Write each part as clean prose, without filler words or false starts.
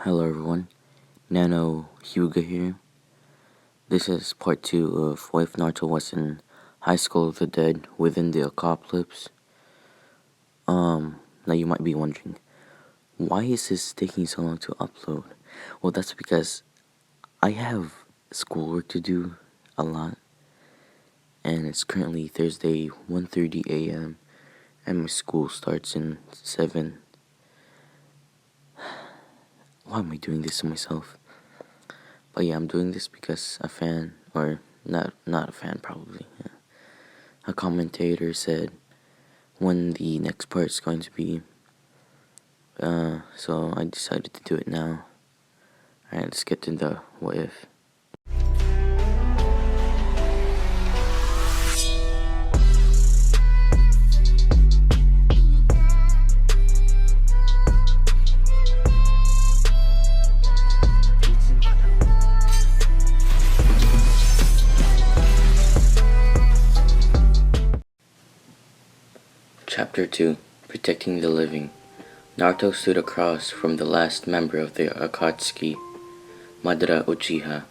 Hello everyone, Nano Hyuga here. This is part 2 of What If Naruto Was in High School of the Dead Within the Apocalypse. Now you might be wondering, why is this taking so long to upload? Well, that's because I have schoolwork to do a lot, and it's currently Thursday, 1:30 a.m., and my school starts in 7. Why am I doing this to myself? But yeah, I'm doing this because a fan, or not a fan probably, a commentator said when the next part is going to be, so I decided to do it now. Alright, let's get to the what if. Chapter 2, Protecting the Living. Naruto stood across from the last member of the Akatsuki, Madara Uchiha.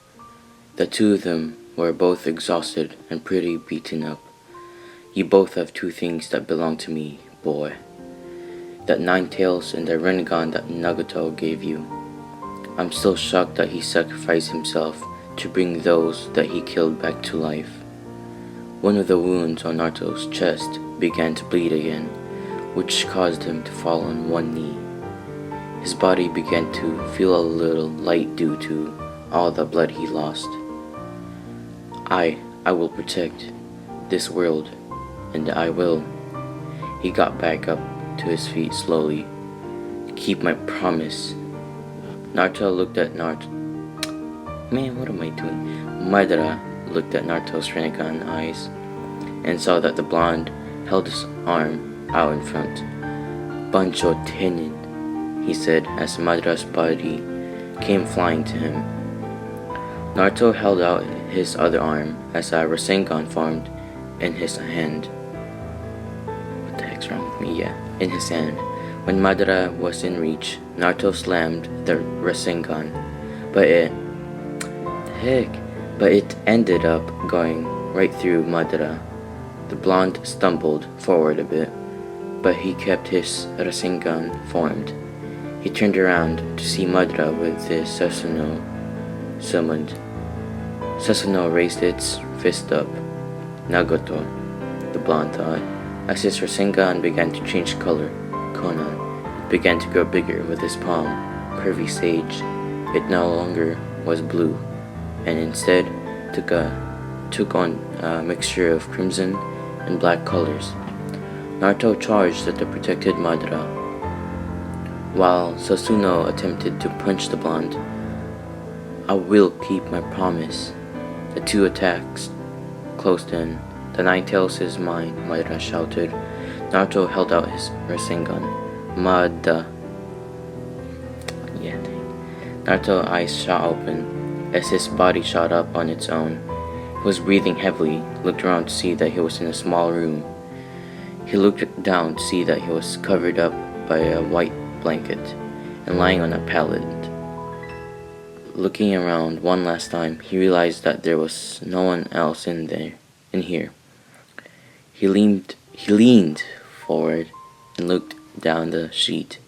The two of them were both exhausted and pretty beaten up. You both have two things that belong to me, boy. That 9 tails and the Rinnegan that Nagato gave you. I'm still shocked that he sacrificed himself to bring those that he killed back to life. One of the wounds on Naruto's chest began to bleed again, which caused him to fall on one knee. His body began to feel a little light due to all the blood he lost. I will protect this world, and I will. He got back up to his feet slowly. Keep my promise. Naruto looked at Man, what am I doing? Madara looked at Naruto's Rinnegan eyes and saw that the blonde held his arm out in front. Bancho Tenin, he said as Madara's body came flying to him. Naruto held out his other arm as a Rasengan formed in his hand. What the heck's wrong with me? Yeah, in his hand. When Madara was in reach, Naruto slammed the Rasengan, but it ended up going right through Madara. The blonde stumbled forward a bit, but he kept his Rasengan formed. He turned around to see Madara with his Susanoo summoned. Susanoo raised its fist up. Nagato, the blonde thought. As his Rasengan began to change color, Conan began to grow bigger with his palm, curvy sage. It no longer was blue, and instead took on a mixture of crimson and black colors. Naruto charged at the protected Madara, while Susanoo attempted to punch the blonde. I will keep my promise. The two attacks closed in. The 9 tails is mine, Madara shouted. Naruto held out his Rasengan. Naruto's eyes shot open as his body shot up on its own. He was breathing heavily, looked around to see that he was in a small room. He looked down to see that he was covered up by a white blanket and lying on a pallet. Looking around one last time, he realized that there was no one else in here. He leaned forward and looked down the sheet.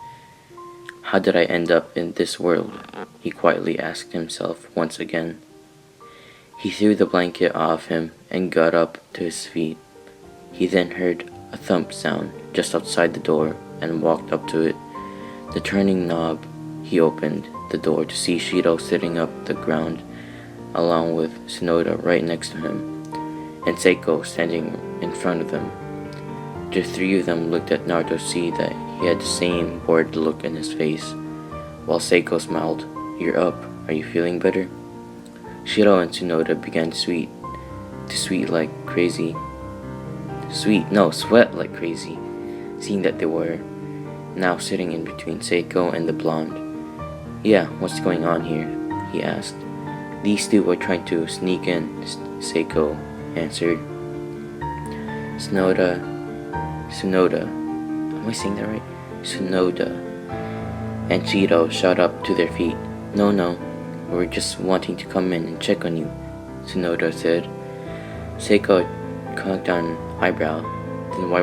How did I end up in this world? He quietly asked himself once again. He threw the blanket off him and got up to his feet. He then heard a thump sound just outside the door and walked up to it. The turning knob, he opened the door to see Shiro sitting up the ground along with Shinoda right next to him, and Seiko standing in front of them. The three of them looked at Naruto to see that he had the same bored look in his face, while Seiko smiled. You're up. Are you feeling better? Shiro and Shinoda began to sweat like crazy, seeing that they were now sitting in between Seiko and the blonde. Yeah, what's going on here? He asked. These two were trying to sneak in, Seiko answered. Shinoda, am I saying that right? Shinoda and Cheeto shot up to their feet. No, no, we're just wanting to come in and check on you, Tsunoda said. Seiko cocked an eyebrow. Then why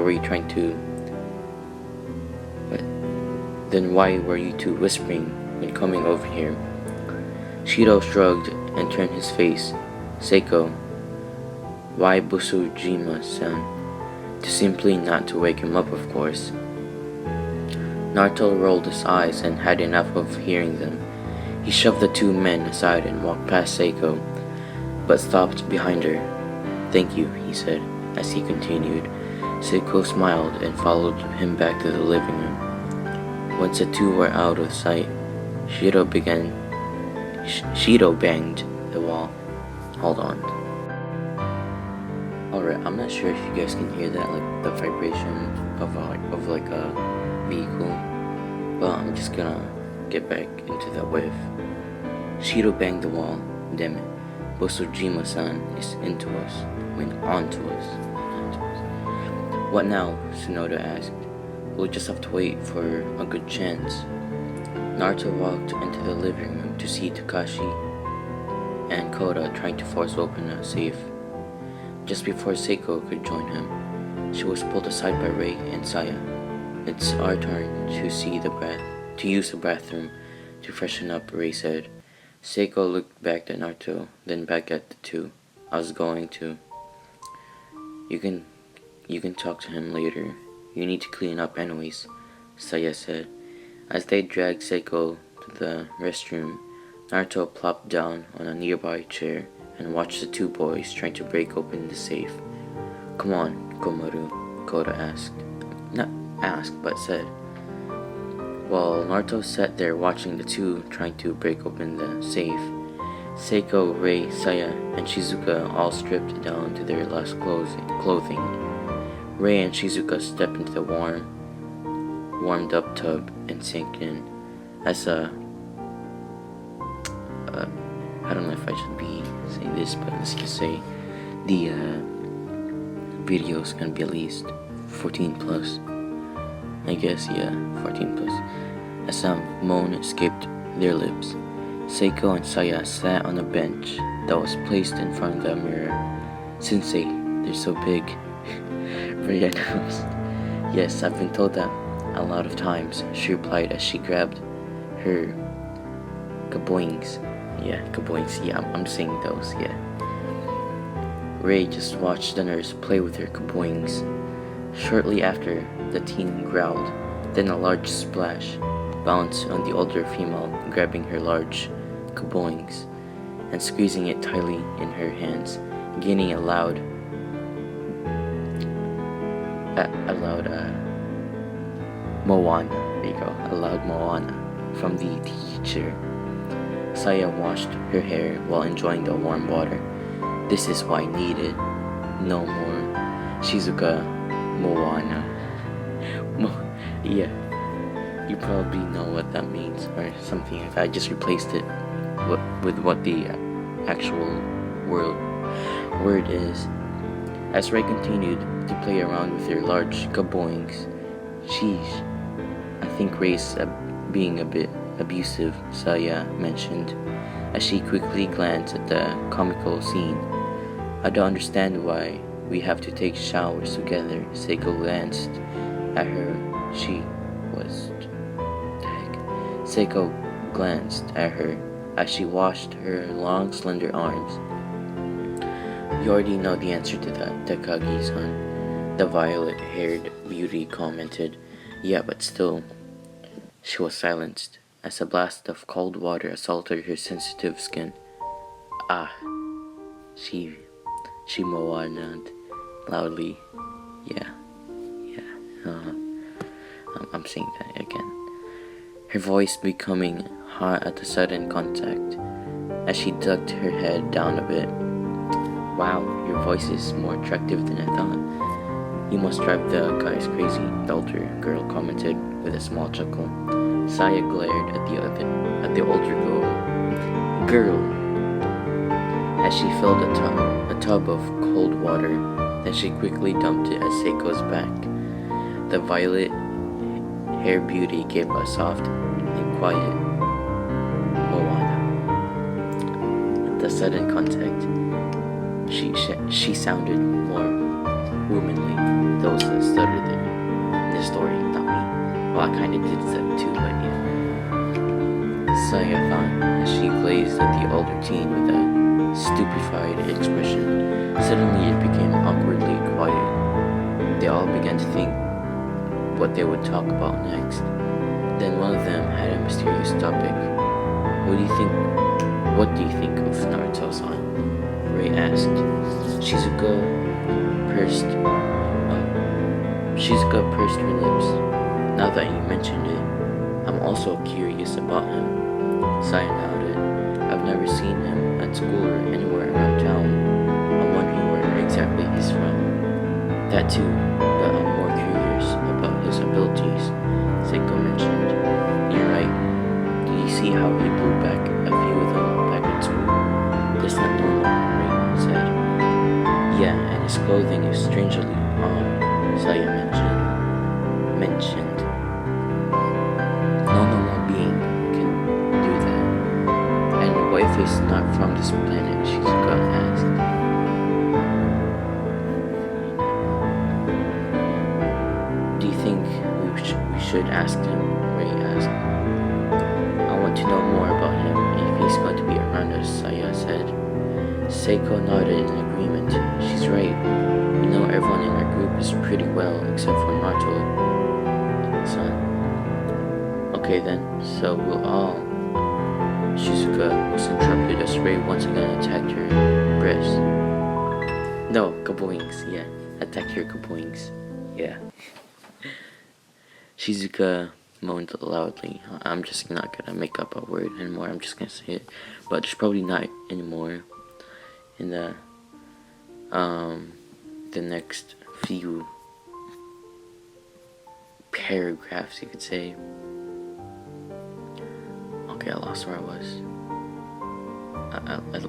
were you two whispering when coming over here? Cheeto shrugged and turned his face. Seiko, why Busujima-san? To simply not to wake him up, of course. Naruto rolled his eyes and had enough of hearing them. He shoved the two men aside and walked past Seiko, but stopped behind her. Thank you, he said, as he continued. Seiko smiled and followed him back to the living room. Once the two were out of sight, Shido banged the wall. Hold on. Alright, I'm not sure if you guys can hear that, like the vibration of a vehicle, but I'm just gonna get back into that wave. Shido banged the wall. Damn it. Bosojima-san is into us. I mean, onto us. What now? Tsunoda asked. We'll just have to wait for a good chance. Naruto walked into the living room to see Takashi and Koda trying to force open a safe. Just before Seiko could join him, she was pulled aside by Rei and Saya. It's our turn to use the bathroom to freshen up, Rei said. Seiko looked back at Naruto, then back at the two. I was going to. You can talk to him later. You need to clean up anyways, Saya said. As they dragged Seiko to the restroom, Naruto plopped down on a nearby chair and watched the two boys trying to break open the safe. Come on, Komaru, Koda asked. Not asked, but said. While Naruto sat there watching the two trying to break open the safe, Seiko, Rei, Saya, and Shizuka all stripped down to their last clothing. Rei and Shizuka stepped into the warmed up tub and sank in. As I don't know if I should be saying this, but let's just say the video is gonna be at least 14 plus. I guess, yeah, 14 plus. A sound of moan escaped their lips. Seiko and Saya sat on a bench that was placed in front of the mirror. Sensei, they're so big, Rei announced. Yes, I've been told that a lot of times, she replied as she grabbed her kaboings. Yeah, kaboings, yeah, I'm saying those, yeah. Rei just watched the nurse play with her kaboings. Shortly after, the teen growled, then a large splash bounced on the older female, grabbing her large kaboings and squeezing it tightly in her hands, gaining a loud Moana. There you go, a loud Moana from the teacher. Saya washed her hair while enjoying the warm water. This is what I needed. No more Shizuka Moana. Yeah, you probably know what that means or something like that. I just replaced it with what the actual word is. As Rei continued to play around with her large kaboings, sheesh, I think Rei's being a bit abusive, Saya mentioned, as she quickly glanced at the comical scene. I don't understand why we have to take showers together. Seiko glanced at her. Seiko glanced at her as she washed her long, slender arms. You already know the answer to that, Takagi-san, the violet-haired beauty commented. Yeah, but still. She was silenced as a blast of cold water assaulted her sensitive skin. Ah, she moaned loudly. Yeah, I'm saying that again. Her voice becoming hot at the sudden contact as she ducked her head down a bit. Wow, your voice is more attractive than I thought. You must drive the guys crazy, the older girl commented with a small chuckle. Saya glared at the older girl as she filled a tub of cold water. Then she quickly dumped it at Seiko's back. The violet hair beauty gave a soft and quiet Moana. At the sudden contact, she sounded more womanly. Those that stuttered there in the story, not me. Well, I kind of did that too, but yeah. Saya thought as she gazed at the older teen with a stupefied expression. Suddenly it became awkwardly quiet. They all began to think what they would talk about next. Then one of them had a mysterious topic. What do you think of Naruto-san? Ray asked. Shizuka pursed her lips. Now that you mentioned it, I'm also curious about him. Saya nodded. I've never seen him at school or anywhere around town. I'm wondering where exactly he's from. That too, but I'm more curious about his abilities, Seiko mentioned. You're right. Did you see how he blew back a few of them back at school? That's not normal, Ray said. Yeah, and his clothing is strangely odd, Saya mentioned. No normal being can do that. And what if he's not from this planet? Shizuka asked. Do you think we should ask him? Ray asked. I want to know more about him if he's going to be around us, Saya said. Seiko nodded in agreement. She's right. We know everyone in our group is pretty well, except for Naruto-san. Okay then, so we'll all... Shizuka was interrupted as Ray once again attacked her breast. No, kaboings, yeah. Attacked her kaboings. Yeah. Shizuka moaned loudly. I'm just not gonna make up a word anymore. I'm just gonna say it. But there's probably not anymore in the next few paragraphs, you could say. Okay, I lost where I was.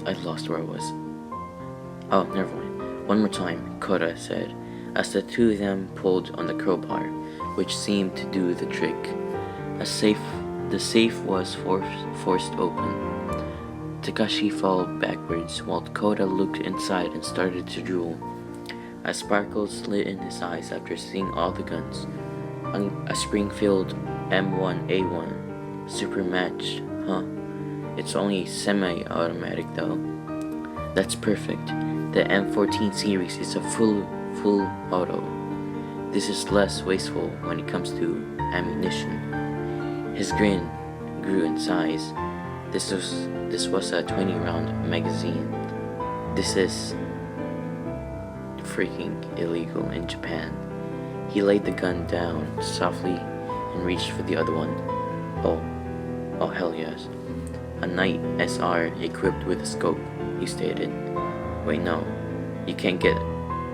I lost where I was. Oh, never mind. One more time, Kota said, as the two of them pulled on the crowbar, which seemed to do the trick. The safe was forced open. Takashi fell backwards while Kota looked inside and started to drool. A sparkle lit in his eyes after seeing all the guns. A Springfield M1A1, super matched, huh? It's only semi-automatic though. That's perfect. The M14 series is a full auto. This is less wasteful when it comes to ammunition. His grin grew in size. This was a 20-round magazine. This is freaking illegal in Japan. He laid the gun down softly and reached for the other one. Oh hell yes. A Knight SR equipped with a scope, he stated. Wait, no. You can't get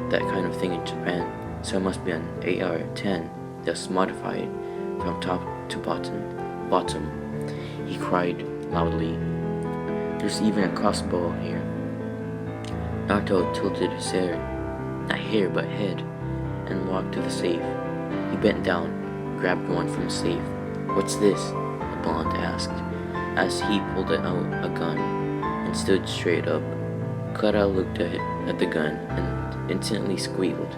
that kind of thing in Japan, so it must be an AR-10 that's modified from top to bottom. He cried loudly. There's even a crossbow here. Naruto tilted his head, and walked to the safe. He bent down, grabbed one from the safe. What's this? The blonde asked, as he pulled out a gun and stood straight up. Kara looked at the gun and instantly squealed.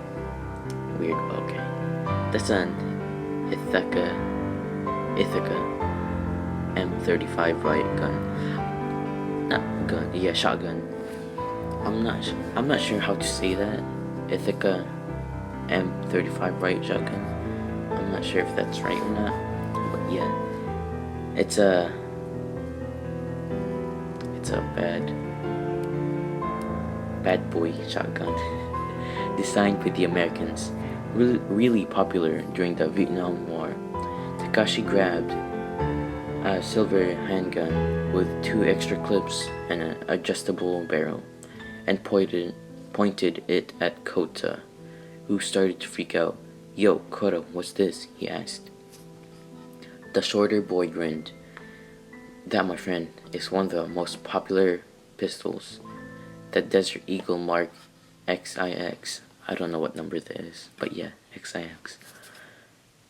Weird, okay. That's an Ithaca M35 riot gun. Not gun, yeah, shotgun. I'm not sure how to say that. Ithaca M35 riot shotgun. I'm not sure if that's right or not, but yeah, it's a bad boy shotgun designed for the Americans, really popular during the Vietnam War. Takashi grabbed a silver handgun with 2 extra clips and an adjustable barrel and pointed it at Kota, who started to freak out. Yo, Kota, what's this? He asked. The shorter boy grinned. That, my friend, is one of the most popular pistols. The Desert Eagle Mark XIX. I don't know what number that is, but yeah, XIX.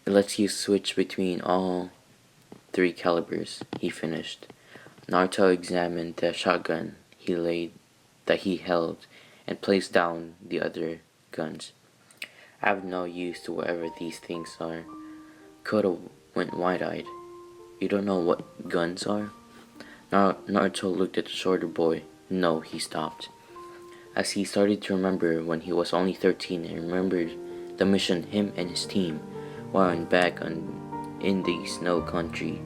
It lets you switch between all 3 calibers, he finished. Naruto examined the shotgun that he held and placed down the other guns. I have no use to whatever these things are. Kodo went wide-eyed. You don't know what guns are? Naruto looked at the shorter boy. No, he stopped. As he started to remember when he was only 13 and remembered the mission him and his team were on back in the snow country.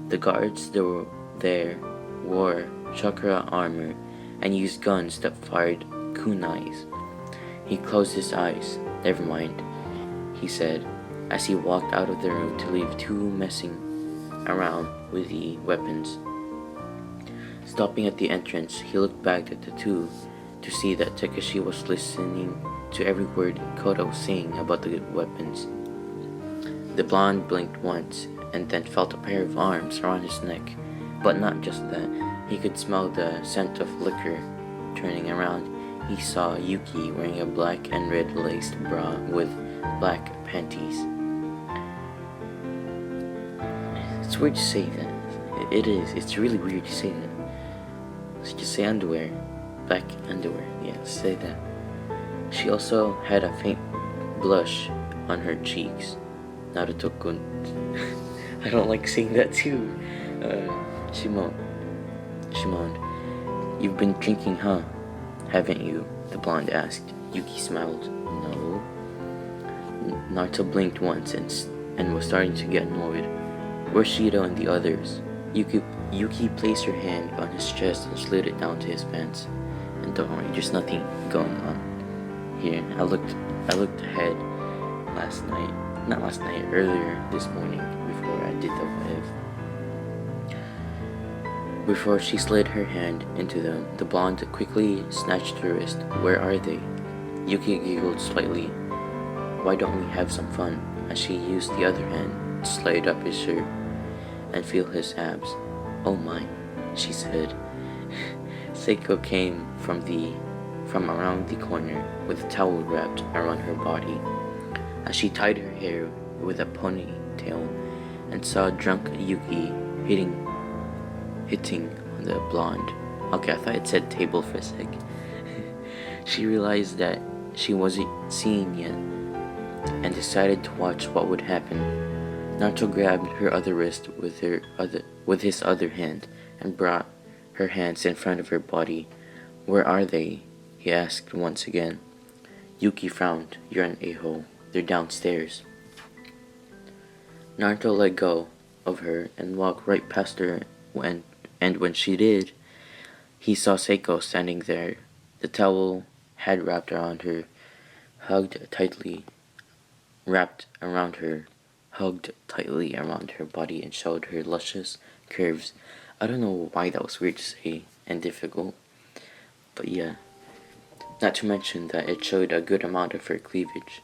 The guards there wore chakra armor and used guns that fired kunais. He closed his eyes. Never mind, he said, as he walked out of the room to leave two messing around with the weapons. Stopping at the entrance, he looked back at the two to see that Takeshi was listening to every word Koda was saying about the weapons. The blonde blinked once and then felt a pair of arms around his neck, but not just that. He could smell the scent of liquor. Turning around, he saw Yuki wearing a black and red laced bra with black panties. It's weird to say that. It is. It's really weird to say that. Let's just say underwear. Black underwear. Yeah, let's say that. She also had a faint blush on her cheeks. Naruto-kun. I don't like saying that too. She moaned. You've been drinking, huh? Haven't you? The blonde asked. Yuki smiled. No. Naruto blinked once and was starting to get annoyed. Where's Shido and the others? Yuki placed her hand on his chest and slid it down to his pants. And don't worry, there's nothing going on here. I looked ahead earlier this morning before I did the wave. Before she slid her hand into them, the blonde quickly snatched her wrist. Where are they? Yuki giggled slightly. Why don't we have some fun? As she used the other hand to slide up his shirt and feel his abs. Oh my, she said. Seiko came from around the corner with a towel wrapped around her body. As she tied her hair with a ponytail and saw drunk Yuki hitting on the blonde. Okay, I thought it said table for a sec. She realized that she wasn't seen yet and decided to watch what would happen. Naruto grabbed her other wrist with his other hand and brought her hands in front of her body. Where are they? He asked once again. Yuki frowned. You're an a-hole. They're downstairs. Naruto let go of her and walked right past her and when she did, he saw Seiko standing there. The towel had wrapped around her body and showed her luscious curves. I don't know why that was weird to say and difficult, but yeah. Not to mention that it showed a good amount of her cleavage.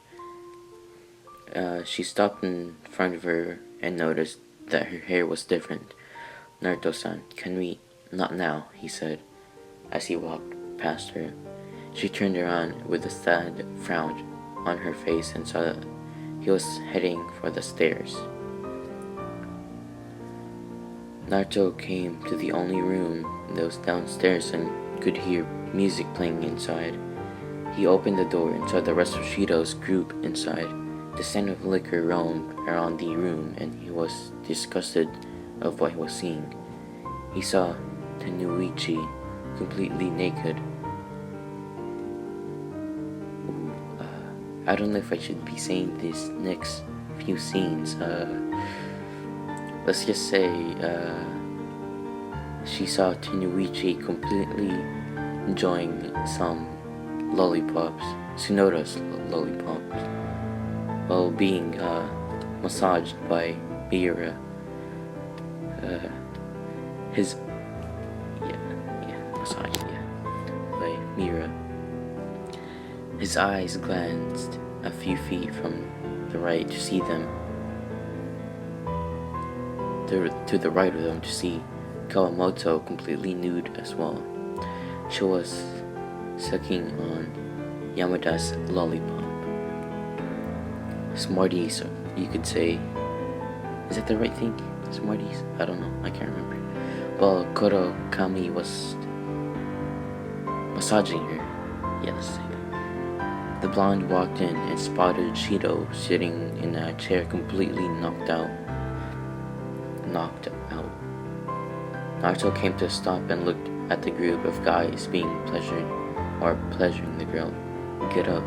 She stopped in front of her and noticed that her hair was different. Naruto-san, can we? Not now, he said, as he walked past her. She turned around with a sad frown on her face and saw that he was heading for the stairs. Naruto came to the only room that was downstairs and could hear music playing inside. He opened the door and saw the rest of Shido's group inside. The scent of liquor roamed around the room and he was disgusted of what he was seeing. He saw Tenuichi completely naked. I don't know if I should be saying this next few scenes. Let's just say she saw Tenuichi completely enjoying some lollipops, Tsunoda's lollipops, while being massaged by Miura. By Miura. His eyes glanced a few feet from the right to see them. To the right of them to see Kawamoto completely nude as well. She was sucking on Yamada's lollipop. Smarties, you could say. Is that the right thing? Smarties? I don't know. I can't remember. While Koro Kami was massaging her. Yeah, let's say that. The blonde walked in and spotted Shido sitting in a chair completely knocked out. Naruto came to a stop and looked at the group of guys being pleasuring the girl. Get up.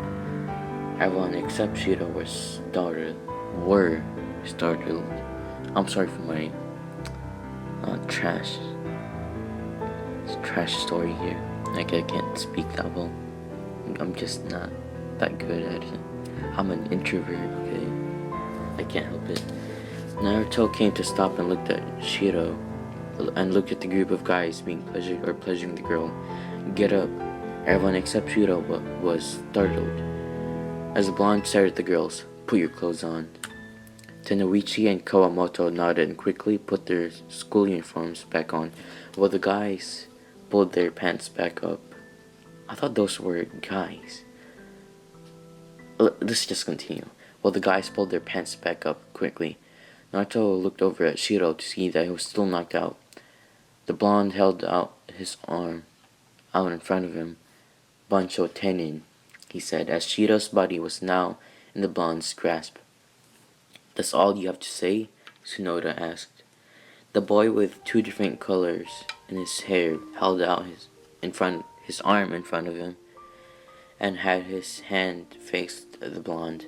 Everyone except Shido were startled. I'm sorry for my trash story here. Like, I can't speak that well. I'm just not that good at it. I'm an introvert, okay? I can't help it. Naruto came to stop and looked at Shiro and looked at the group of guys being pleasuring the girl. Get up. Everyone except Shiro was startled. As the blonde stared at the girls, put your clothes on. Tenoichi and Kawamoto nodded and quickly put their school uniforms back on, while the guys pulled their pants back up. I thought those were guys. Let's just continue. While the guys pulled their pants back up quickly, Naruto looked over at Shiro to see that he was still knocked out. The blonde held out his arm out in front of him. Bancho tenin, he said, as Shiro's body was now in the blonde's grasp. That's all you have to say? Tsunoda asked. The boy with two different colors in his hair held out his arm in front of him and had his hand faced the blonde.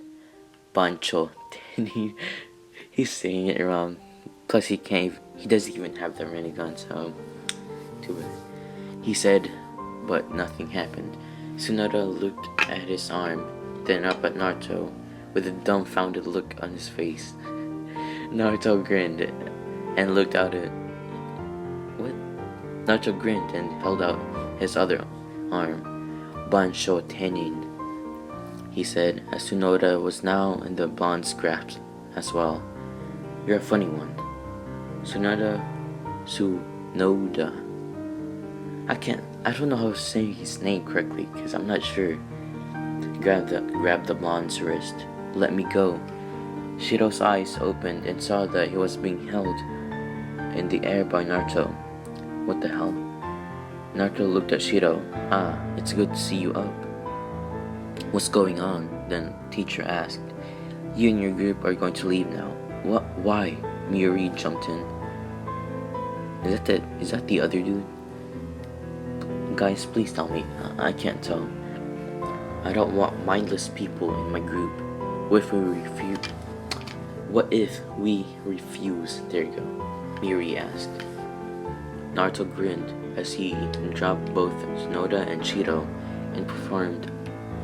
Bancho tenin. He's saying it wrong. Plus he doesn't even have that many guns, so too bad. He said, but nothing happened. Tsunoda looked at his arm, then up at Naruto with a dumbfounded look on his face. Naruto grinned and looked out at what? Naruto grinned and held out his other arm. Bansho tenin, he said, as Tsunoda was now in the blonde's grasp as well. You're a funny one. Tsunoda. I don't know how to say his name correctly because I'm not sure. Grabbed the blonde's wrist. Let me go. Shiro's eyes opened and saw that he was being held in the air by Naruto. What the hell? Naruto looked at Shiro. It's good to see you up. What's going on? Then teacher asked. You and your group are going to leave now. What? Why? Miuri jumped in. Is that the other dude? Guys, please tell me. I can't tell. I don't want mindless people in my group. What if we refuse? There you go. Miuri asked. Naruto grinned as he dropped both Tsunoda and Shiro and performed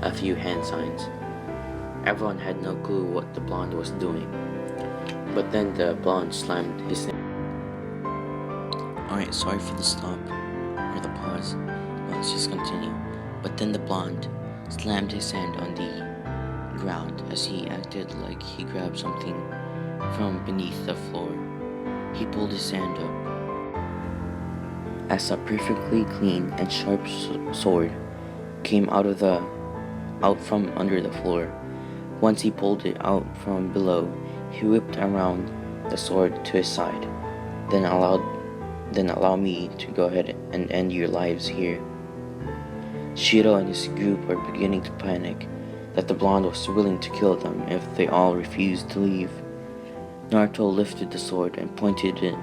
a few hand signs. Everyone had no clue what the blonde was doing. But then the blonde slammed his hand. Alright, sorry for the stop or the pause. Let's just continue. But then the blonde slammed his hand on the ground as he acted like he grabbed something from beneath the floor. He pulled his hand up as a perfectly clean and sharp sword came out from under the floor. Once he pulled it out from below, he whipped around the sword to his side. Then allow me to go ahead and end your lives here. Shiro and his group were beginning to panic that the blonde was willing to kill them if they all refused to leave. Naruto lifted the sword and pointed the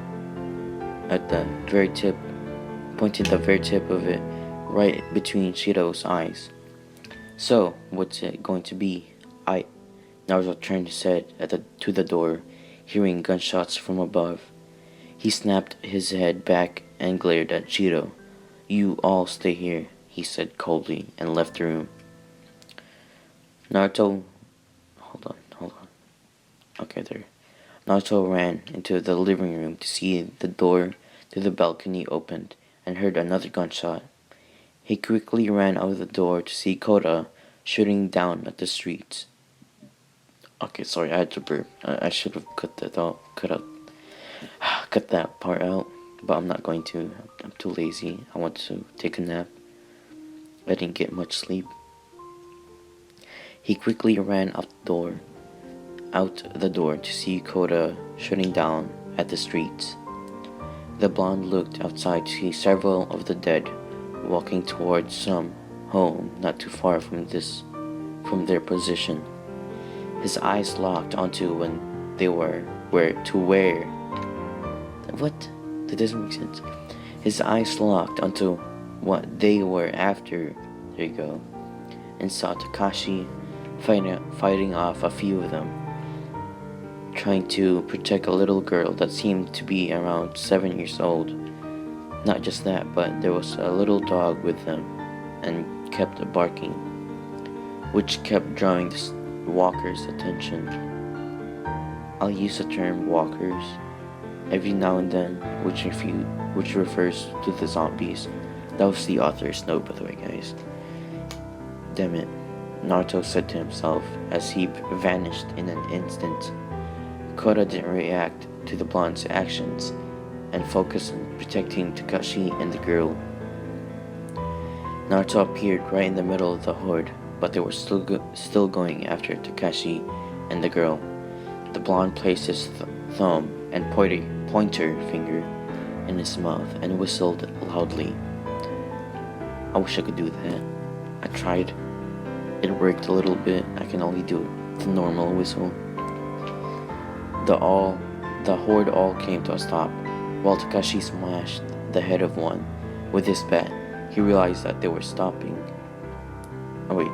very tip of it right between Shiro's eyes. So, what's it going to be? Naruto turned his head to the door, hearing gunshots from above. He snapped his head back and glared at Shiro. You all stay here, he said coldly, and left the room. Naruto ran into the living room to see the door to the balcony opened and heard another gunshot. He quickly ran out of the door to see Kota shooting down at the streets. Okay, sorry, I had to burp. I should have cut that part out, but I'm not going to. I'm too lazy. I want to take a nap. I didn't get much sleep. He quickly ran out the door to see Kota shooting down at the streets. The blonde looked outside to see several of the dead walking towards some home not too far from their position. His eyes locked onto when they were where to where what? That doesn't make sense. His eyes locked onto what they were after. There you go. And saw Takashi fighting off a few of them, trying to protect a little girl that seemed to be around 7 years old. Not just that, but there was a little dog with them and kept barking, which kept drawing the walkers' attention. I'll use the term walkers every now and then, which refers to the zombies. That was the author's note, by the way, guys. Damn it, Naruto said to himself as he vanished in an instant. Kota didn't react to the blonde's actions and focused on protecting Takashi and the girl. Naruto appeared right in the middle of the horde, but they were still going after Takashi and the girl. The blonde placed his thumb and pointer finger in his mouth and whistled loudly. I wish I could do that. I tried. It worked a little bit. I can only do the normal whistle. The horde all came to a stop, while Takashi smashed the head of one with his bat. He realized that they were stopping.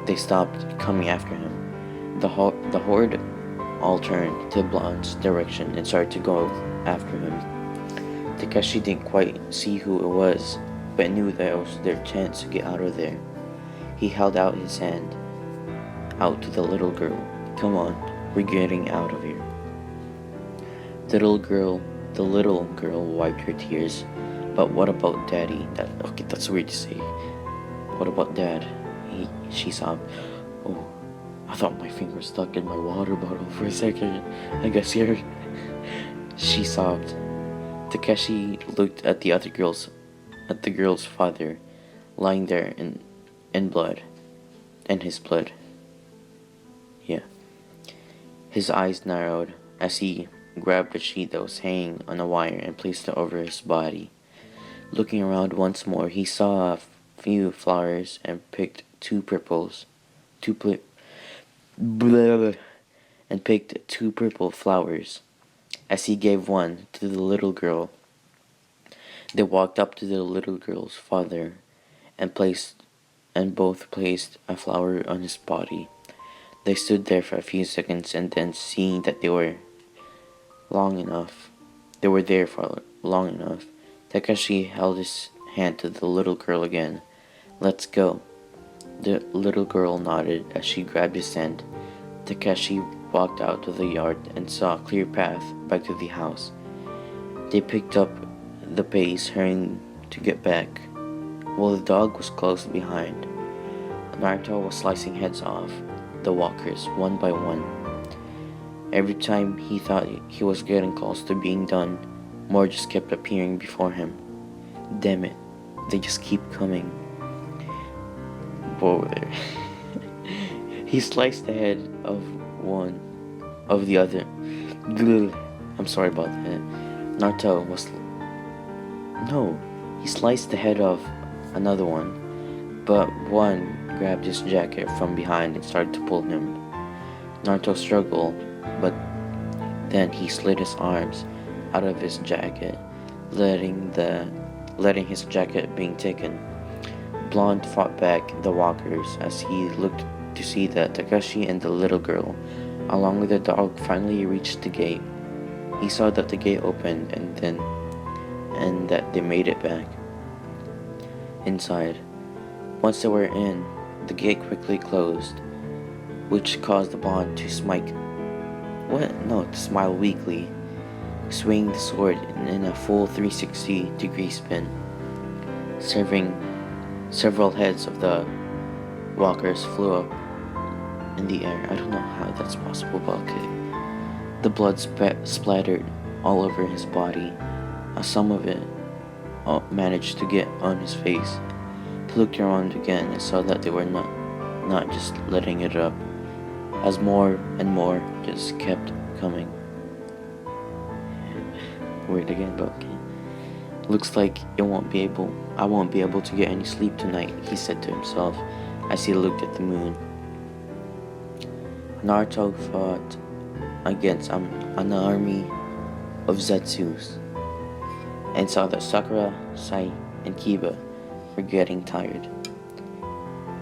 They stopped coming after him. The horde all turned to the blonde's direction and started to go after him. Takashi didn't quite see who it was, but knew that it was their chance to get out of there. He held out his hand out to the little girl. Come on, we're getting out of here. The little girl wiped her tears. But what about Daddy? That's weird to say. What about Dad? She sobbed. Oh, I thought my finger was stuck in my water bottle for a second. I guess here. She sobbed. Takeshi looked at the girl's father, lying there in blood, and his blood. Yeah. His eyes narrowed as he grabbed a sheet that was hanging on a wire and placed it over his body. Looking around once more, he saw a few flowers and picked two purple flowers. As he gave one to the little girl, they walked up to the little girl's father and both placed a flower on his body. They stood there for a few seconds, and then, seeing that they were there for long enough, Takashi held his hand to the little girl again. Let's go. The little girl nodded as she grabbed his hand. Takashi walked out to the yard and saw a clear path back to the house. They picked up the pace, hurrying to get back, while the dog was close behind. Naruto was slicing heads off the walkers one by one. Every time he thought he was getting close to being done, more just kept appearing before him. Damn it, they just keep coming. Whoa there. He sliced the head of one of the other. I'm sorry about that. Naruto was... No, he sliced the head of another one, but one grabbed his jacket from behind and started to pull him. Naruto struggled, but then he slid his arms out of his jacket, letting his jacket being taken. Blonde fought back the walkers as he looked to see that Takashi and the little girl, along with the dog, finally reached the gate. He saw that the gate opened and that they made it back inside. Once they were in, the gate quickly closed, which caused the blonde to smile weakly, swinging the sword in a full 360-degree spin. Several heads of the walkers flew up in the air. I don't know how that's possible, but okay. The blood splattered all over his body. Some of it managed to get on his face. He looked around again and saw that they were not just letting it up, as more and more just kept coming. Weird again, but okay. Looks like I won't be able to get any sleep tonight, he said to himself as he looked at the moon. Naruto fought against an army of Zetsus and saw that Sakura, Sai, and Kiba were getting tired.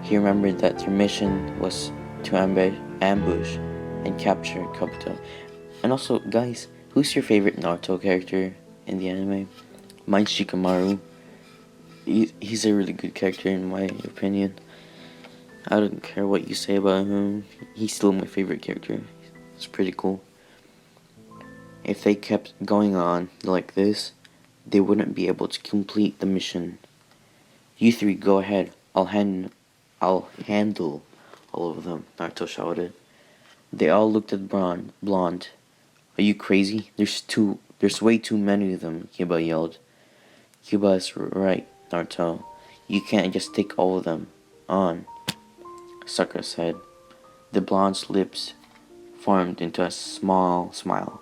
He remembered that their mission was to ambush and capture Kabuto. And also, guys, who's your favorite Naruto character in the anime? Mine's Shikamaru. He's a really good character in my opinion. I don't care what you say about him. He's still my favorite character. It's pretty cool. If they kept going on like this, they wouldn't be able to complete the mission. You three go ahead. I'll handle all of them, Naruto shouted. They all looked at Blonde. Are you crazy? There's way too many of them, Kiba yelled. Kiba is right, Naruto. You can't just take all of them on, Sakura said. The blonde's lips formed into a small smile.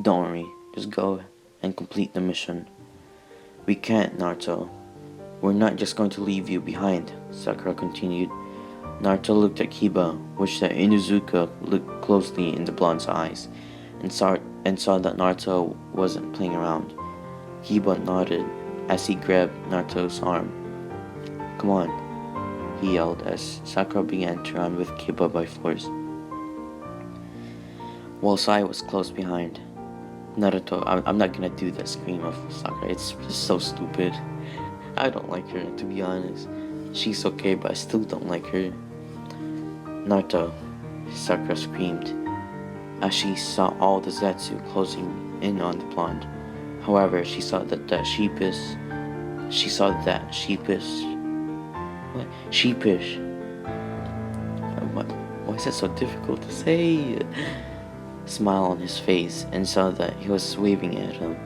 Don't worry, just go and complete the mission. We can't, Naruto. We're not just going to leave you behind, Sakura continued. Naruto looked at Kiba, wished that Inuzuka looked closely in the blonde's eyes, and saw that Naruto wasn't playing around. Kiba nodded as he grabbed Naruto's arm. Come on, he yelled as Sakura began to run with Kiba by force, while Sai was close behind. Naruto, I'm not gonna do that scream of Sakura, it's just so stupid. I don't like her, to be honest. She's okay, but I still don't like her. Naruto, Sakura screamed as she saw all the Zetsu closing in on the blonde. However, she saw that sheepish. Why is it so difficult to say? Smile on his face and saw that he was waving at him.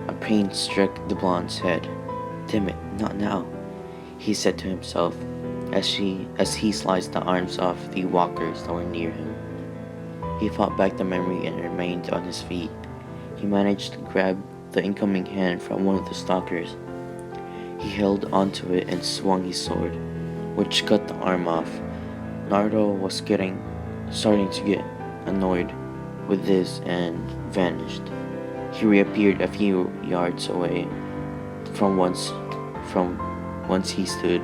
A pain struck the blonde's head. Damn it, not now, he said to himself as he sliced the arms off the walkers that were near him. He fought back the memory and remained on his feet. He managed to grab the incoming hand from one of the stalkers. He held onto it and swung his sword, which cut the arm off. Naruto was starting to get annoyed with this and vanished. He reappeared a few yards away from once he stood.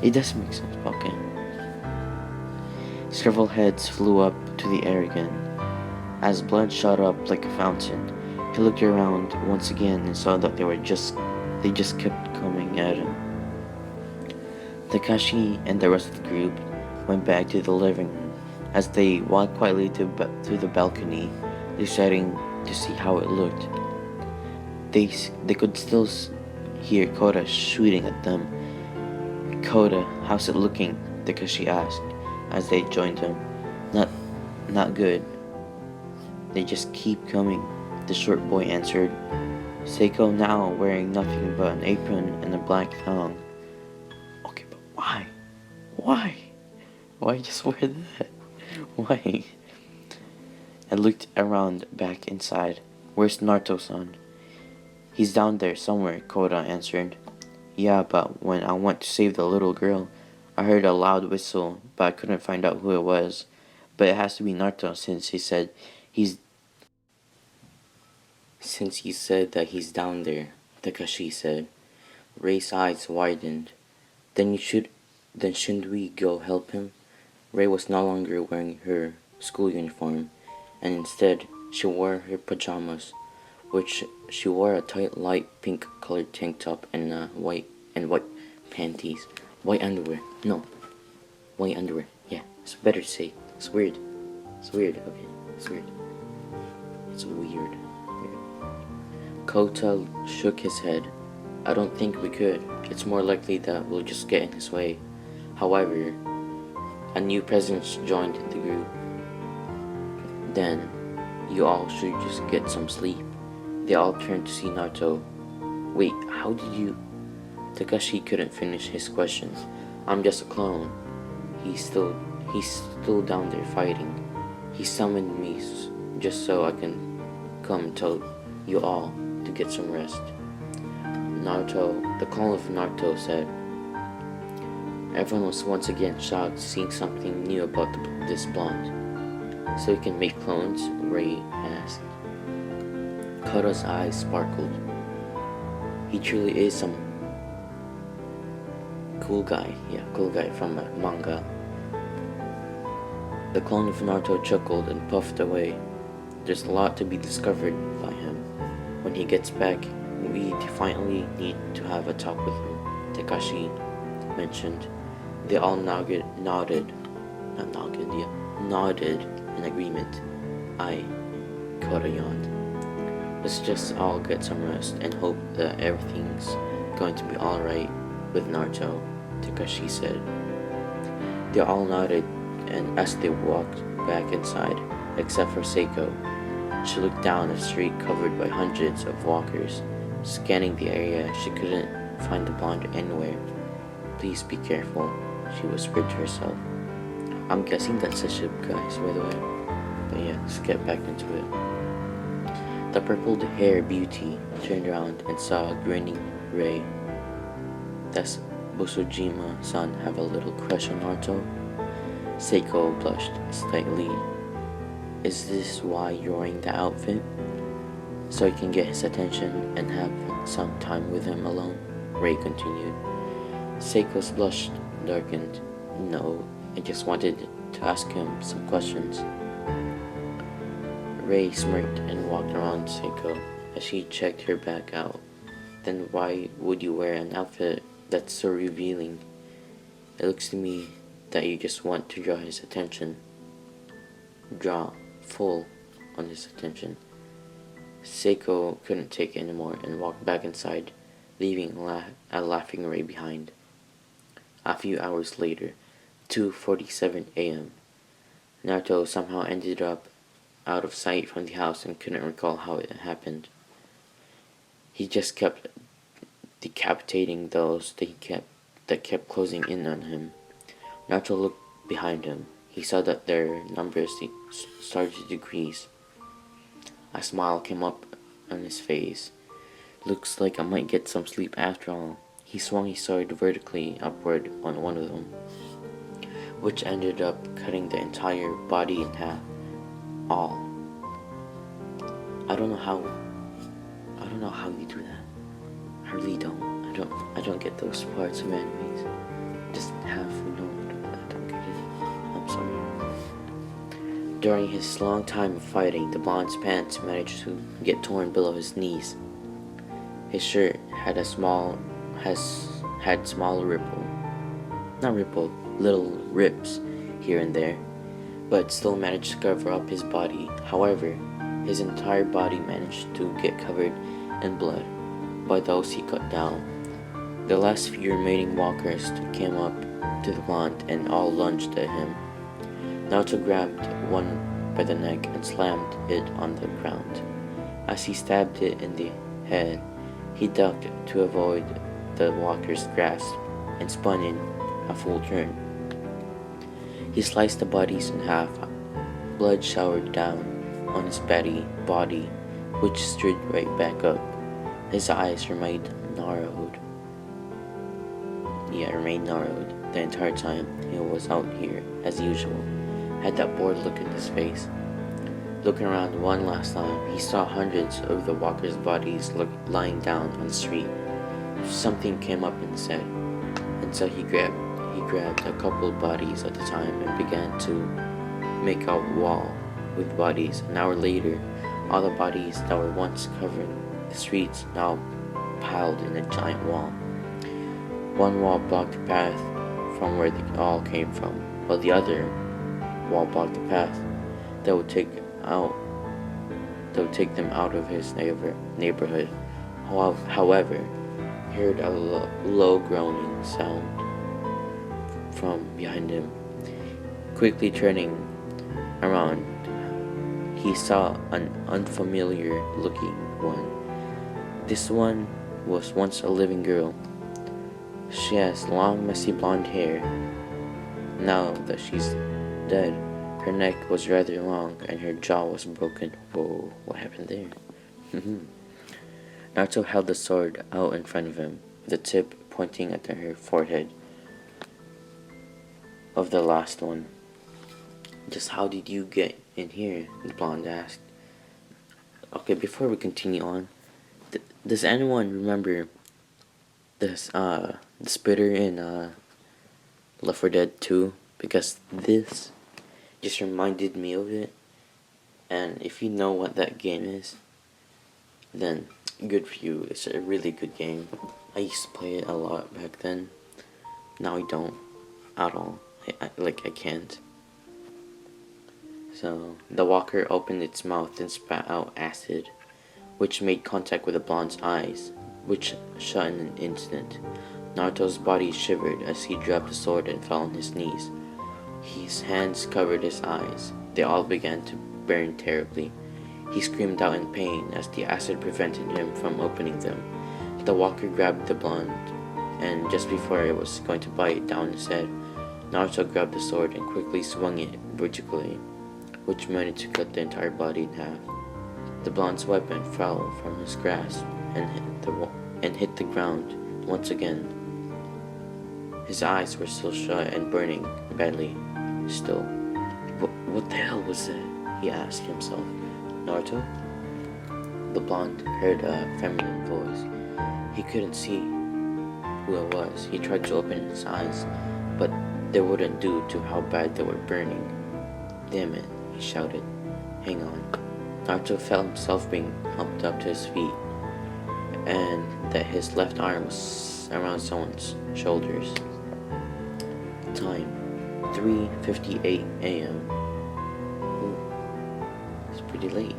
It doesn't make sense, okay. Several heads flew up to the air again. As blood shot up like a fountain, he looked around once again and saw that they just kept coming at him. Takashi and the rest of the group went back to the living room. As they walked quietly to the balcony, deciding to see how it looked. They could still hear Koda shooting at them. Koda, how's it looking? Takashi asked as they joined him. Not good. They just keep coming, the short boy answered. Seiko now wearing nothing but an apron and a black thong. Okay, but why? Why just wear that? Why? I looked around back inside. Where's Naruto-san? He's down there somewhere, Koda answered. Yeah, but when I went to save the little girl, I heard a loud whistle, but I couldn't find out who it was. But it has to be Naruto since he said that he's down there, Takashi said. Ray's eyes widened. Then shouldn't we go help him? Ray was no longer wearing her school uniform, and instead she wore her pajamas, which she wore a tight light pink colored tank top and white panties. White underwear. No. White underwear. Yeah, it's better to say. It's weird. Okay, it's weird. It's weird. Kota shook his head. I don't think we could. It's more likely that we'll just get in his way. However, a new presence joined the group. Then, you all should just get some sleep. They all turned to see Naruto. Wait, how did you... Takashi couldn't finish his question. I'm just a clone. He's still down there fighting. He summoned me just so I can come tell you all to get some rest. The clone of Naruto said. Everyone was once again shocked, seeing something new about this blonde. So you can make clones? Ray asked. Koto's eyes sparkled. He truly is some cool guy from a manga. The clone of Naruto chuckled and puffed away. There's a lot to be discovered by him. When he gets back, we finally need to have a talk with him, Takashi mentioned. They all nodded in agreement. Koto yawned. Let's just all get some rest and hope that everything's going to be alright with Naruto, Takashi said. They all nodded, and as they walked back inside, except for Seiko, she looked down a street covered by hundreds of walkers. Scanning the area, she couldn't find the blonde anywhere. Please be careful, she whispered to herself. I'm guessing that's a ship, guys, by the way. But yeah, let's get back into it. The purpled hair beauty turned around and saw a grinning Ray. Does Bosojima-san have a little crush on Naruto? Seiko blushed slightly. Is this why you're wearing the outfit? So you can get his attention and have some time with him alone? Ray continued. Seiko's blush darkened. No, I just wanted to ask him some questions. Ray smirked and walked around Seiko as she checked her back out. Then why would you wear an outfit that's so revealing? It looks to me that you just want to draw his attention. Draw full on his attention. Seiko couldn't take it anymore and walked back inside, leaving a laughing Ray behind. A few hours later, 2:47 a.m., Naruto somehow ended up out of sight from the house and couldn't recall how it happened. He just kept decapitating those that kept closing in on him. Naruto looked behind him. He saw that their numbers started to decrease. A smile came up on his face. Looks like I might get some sleep after all. He swung his sword vertically upward on one of them, which ended up cutting the entire body in half. All. I don't know how you do that. I really don't. I don't get those parts of animes. Just half, I don't get it. I'm sorry. During his long time of fighting, the blonde's pants managed to get torn below his knees. His shirt had little rips here and there, but still managed to cover up his body. However, his entire body managed to get covered in blood by those he cut down. The last few remaining walkers came up to the blonde and all lunged at him. Naruto grabbed one by the neck and slammed it on the ground. As he stabbed it in the head, he ducked to avoid the walker's grasp and spun in a full turn. He sliced the bodies in half. Blood showered down on his body, which stood right back up. His eyes remained narrowed. The entire time he was out here, as usual, had that bored look in his face. Looking around one last time, he saw hundreds of the walkers' bodies lying down on the street. Something came up and said, and so he grabbed a couple bodies at a time and began to make a wall with bodies. An hour later, all the bodies that were once covering the streets now piled in a giant wall. One wall blocked the path from where they all came from, while the other wall blocked the path that would take them out of his neighborhood. However, he heard a low groaning sound from behind him. Quickly turning around, he saw an unfamiliar-looking one. This one was once a living girl. She has long, messy blonde hair. Now that she's dead, Her neck was rather long and her jaw was broken. Whoa, what happened there? Naruto held the sword out in front of him, the tip pointing at her forehead of the last one. Just how did you get in here? The blonde asked. Okay, before we continue on, does anyone remember this the spitter in Left 4 Dead 2? Because this just reminded me of it, and if you know what that game is, then good for you. It's a really good game. I used to play it a lot back then. Now I don't at all. I can't. So the walker opened its mouth and spat out acid, which made contact with the blonde's eyes, which shut in an instant. Naruto's body shivered as he dropped the sword and fell on his knees. His hands covered his eyes. They all began to burn terribly. He screamed out in pain as the acid prevented him from opening them. The walker grabbed the blonde, and just before it was going to bite down his head, Naruto grabbed the sword and quickly swung it vertically, which managed to cut the entire body in half. The blonde's weapon fell from his grasp and hit the ground once again. His eyes were still shut and burning badly. Still, what the hell was that? He asked himself. Naruto? The blonde heard a feminine voice. He couldn't see who it was. He tried to open his eyes, but they wouldn't do to how bad they were burning. Damn it, he shouted. Hang on. Naruto felt himself being humped up to his feet, and that his left arm was around someone's shoulders. Time, 3:58 a.m. It's pretty late.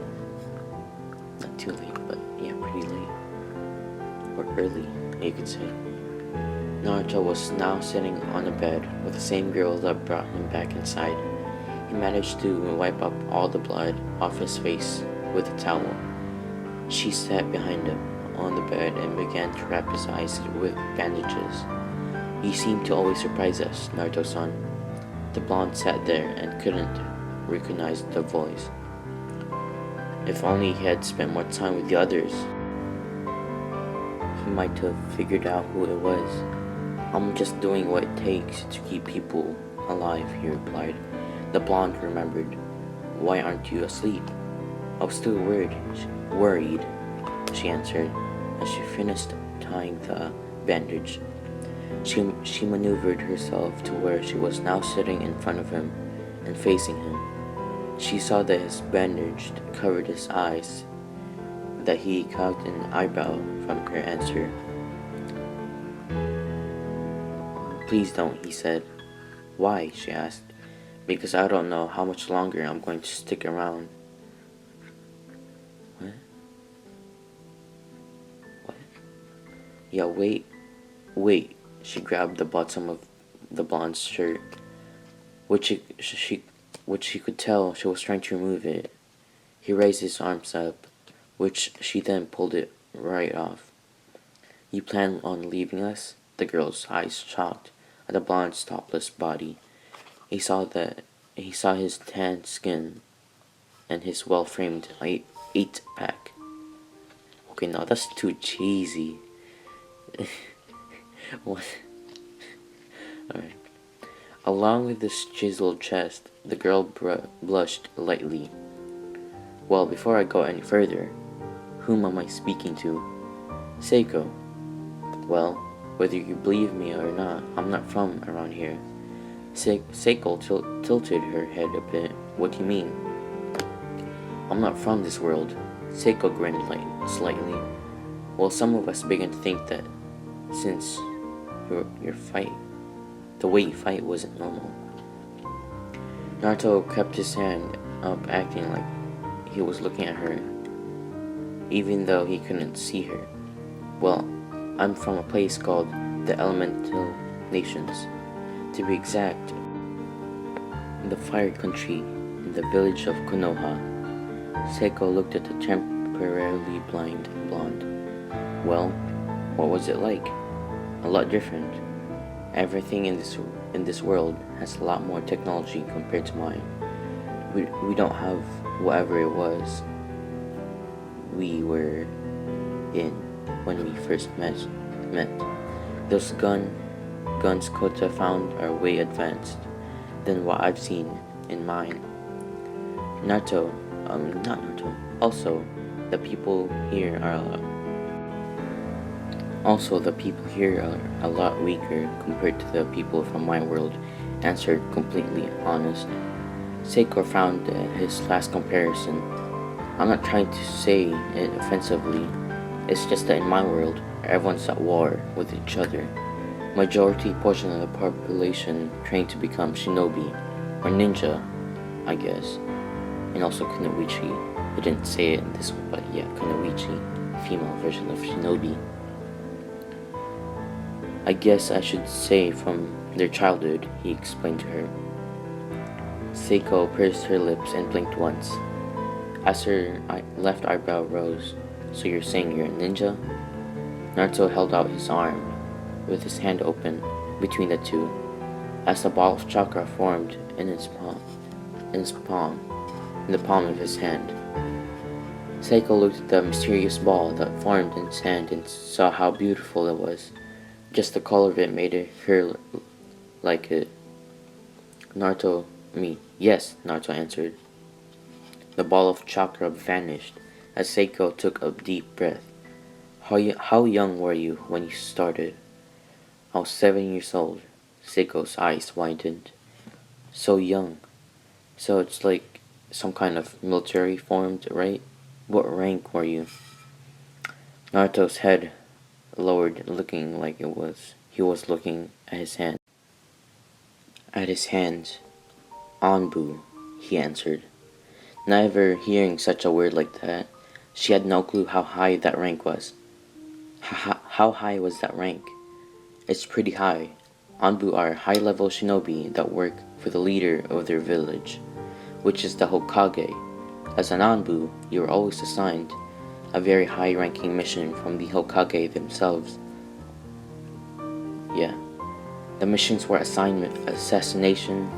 Not too late, but yeah, pretty late. Or early, you could say. Naruto was now sitting on a bed with the same girl that brought him back inside. He managed to wipe up all the blood off his face with a towel. She sat behind him on the bed and began to wrap his eyes with bandages. You seem to always surprise us, Naruto-san. The blonde sat there and couldn't recognize the voice. If only he had spent more time with the others, he might have figured out who it was. I'm just doing what it takes to keep people alive, he replied. The blonde remembered. Why aren't you asleep? I was still worried, she answered as she finished tying the bandage. She maneuvered herself to where she was now sitting in front of him and facing him. She saw that his bandage covered his eyes, that he cocked an eyebrow from her answer. Please don't, he said. Why? She asked. Because I don't know how much longer I'm going to stick around. What? Yeah, wait. She grabbed the bottom of the blonde's shirt, which he could tell she was trying to remove it. He raised his arms up, which she then pulled it right off. You plan on leaving us? The girl's eyes shocked at the blonde's topless body. He saw his tan skin and his well-framed eight-pack. Okay, now that's too cheesy. What? Alright. Along with this chiseled chest, the girl blushed lightly. Well, before I go any further, whom am I speaking to? Seiko. Well, whether you believe me or not, I'm not from around here. Seiko tilted her head a bit. What do you mean? I'm not from this world. Seiko grinned slightly. Well, some of us began to think that since the way you fight wasn't normal. Naruto kept his hand up, acting like he was looking at her, even though he couldn't see her. Well, I'm from a place called the Elemental Nations. To be exact, in the Fire Country, in the village of Konoha. Seiko looked at the temporarily blind blonde. Well, what was it like? A lot different. Everything in this world has a lot more technology compared to mine. We don't have whatever it was we were in when we first met. Those guns Kota found are way advanced than what I've seen in mine. Naruto, not Naruto. The people here are the people here are a lot weaker compared to the people from my world. Answered completely honest. Seiko frowned at his last comparison. I'm not trying to say it offensively. It's just that in my world, everyone's at war with each other. Majority portion of the population trained to become shinobi, or ninja, I guess. And also kunoichi. I didn't say it in this one, but yeah, kunoichi, female version of shinobi. I guess I should say from their childhood, he explained to her. Seiko pursed her lips and blinked once. As her left eyebrow rose, so you're saying you're a ninja? Naruto held out his arm, with his hand open between the two, as a ball of chakra formed in the palm of his hand. Seiko looked at the mysterious ball that formed in his hand and saw how beautiful it was. Just the color of it made her like it. Yes, Naruto answered. The ball of chakra vanished as Seiko took a deep breath. How young were you when you started? I was 7 years old. Seiko's eyes widened. So young. So it's like some kind of military formed, right? What rank were you? Naruto's head lowered, looking like he was looking at his hand. At his hands. Anbu, he answered. Never hearing such a word like that, she had no clue how high that rank was. How high was that rank? It's pretty high. Anbu are high-level shinobi that work for the leader of their village, which is the Hokage. As an Anbu, you are always assigned a very high-ranking mission from the Hokage themselves. Yeah. The missions were assignment, assassination,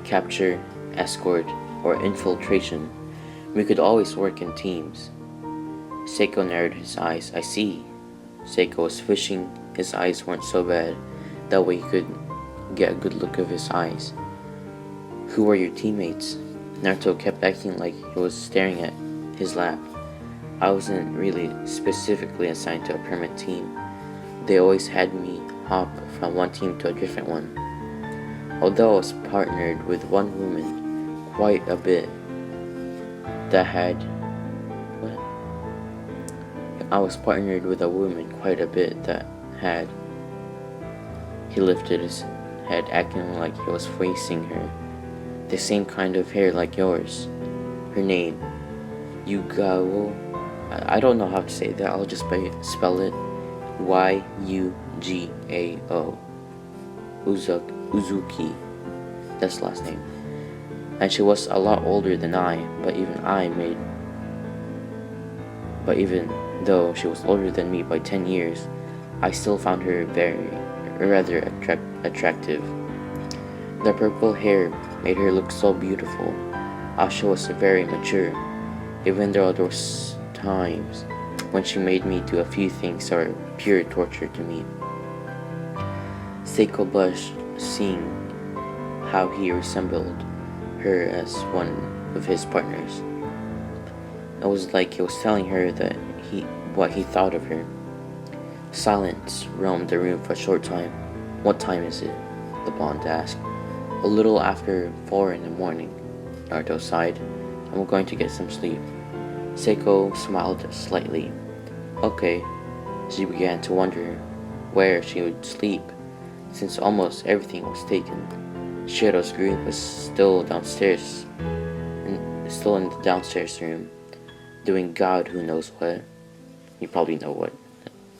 capture, escort, or infiltration. We could always work in teams. Seiko narrowed his eyes. I see. Seiko was fishing. His eyes weren't so bad. That way he could get a good look of his eyes. Who were your teammates? Naruto kept acting like he was staring at his lap. I wasn't really specifically assigned to a permanent team. They always had me hop from one team to a different one. Although I was partnered with one woman quite a bit that had he lifted his head acting like he was facing her. The same kind of hair like yours. Her name, Yugao. I don't know how to say that. I'll just spell it Yugao. Uzuki. That's the last name. And she was a lot older than I, but even though she was older than me by 10 years, I still found her rather attractive. The purple hair made her look so beautiful. Asha was very mature, even though there was times when she made me do a few things that were pure torture to me. Seiko blushed, seeing how he resembled her as one of his partners. It was like he was telling her that what he thought of her. Silence roamed the room for a short time. What time is it? The Bond asked. A little after 4 in the morning. Naruto sighed. I'm going to get some sleep. Seiko smiled slightly. Okay. She began to wonder where she would sleep, since almost everything was taken. Shiro's group was still in the downstairs room, doing God who knows what. You probably know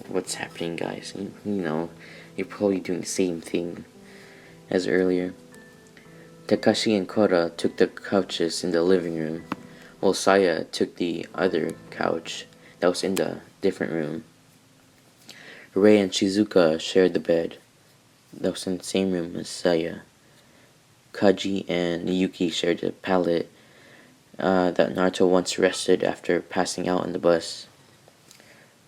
what's happening, guys. You're probably doing the same thing as earlier. Takashi and Kora took the couches in the living room, while Saya took the other couch that was in the different room. Rei and Shizuka shared the bed that was in the same room as Saya. Kaji and Yuki shared a pallet that Naruto once rested after passing out on the bus.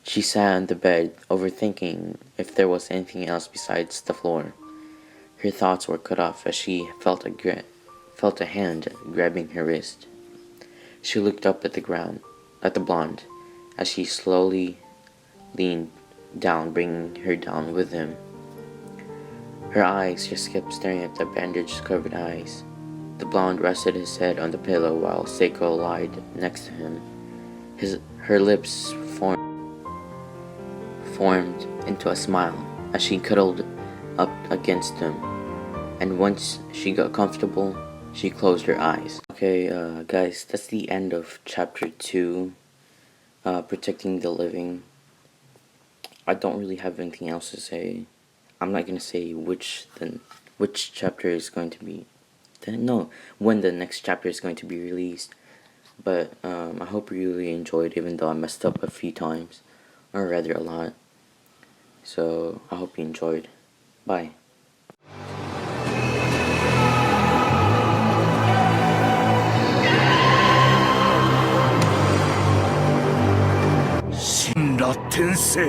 She sat on the bed, overthinking if there was anything else besides the floor. Her thoughts were cut off as she felt a hand grabbing her wrist. She looked up at the blonde, as he slowly leaned down, bringing her down with him. Her eyes just kept staring at the bandage-covered eyes. The blonde rested his head on the pillow while Seiko lied next to him. Her lips formed into a smile as she cuddled up against him, and once she got comfortable, she closed her eyes. Okay, guys, that's the end of chapter 2, Protecting the Living. I don't really have anything else to say. I'm not gonna say which chapter is going to be, when the next chapter is going to be released. But I hope you really enjoyed, even though I messed up a few times, or rather a lot. So I hope you enjoyed. Bye. 神羅転生